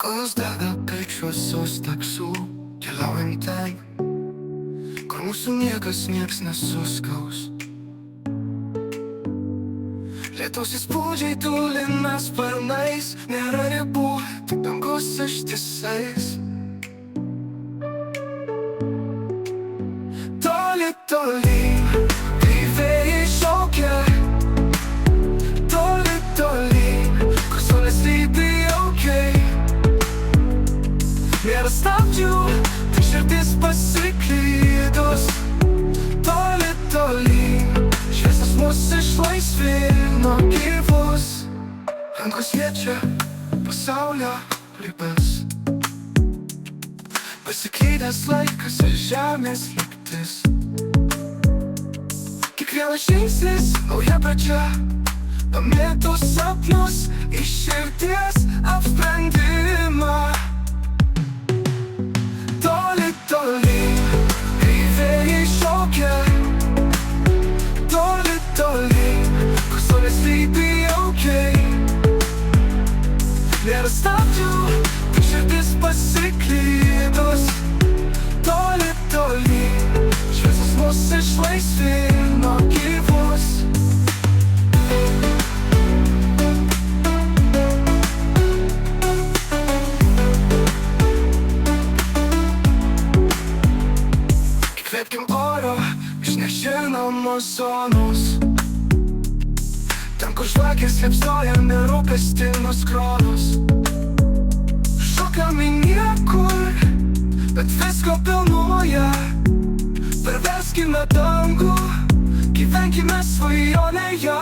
Kojos dega kaip šviesos taksų, keliaujant ten, kur mūsų nieks nesuskaus. Lietaus įspūdžiai tulina sparnais, nėra ribų, tik dangus ištisais. Toli, tolyn, kai vėjai šaukia, toli, tolyn, kur saulė slypi jaukiai. Nėra stabdžių, tik širdis pasiklydus. Toli, tolyn, šviesas mus išlaisvino gyvus. Rankos liečia pasaulio ribas, pasiklydęs laikas ir žemės lygtis. Kiekvienas žingsnis nauja pradžia, pamėtus sapnus iš širdies apsprendimą. Toli, tolyn, kai vėjai šaukia, toli, tolyn, kur saulė slypi jaukiai. Nėra stabdžių, tik širdis pasiklydus. Toli, tolyn, šviesas mus išlaisvino gyvus. Įkvėpkim oro iš nežinomos zonos, ten kur žvakės liepsnoja nerūpestingos kronos. Šokam į niekur, bet visko pilnumoje. Perverskime dangų, gyvenkime svajonėje.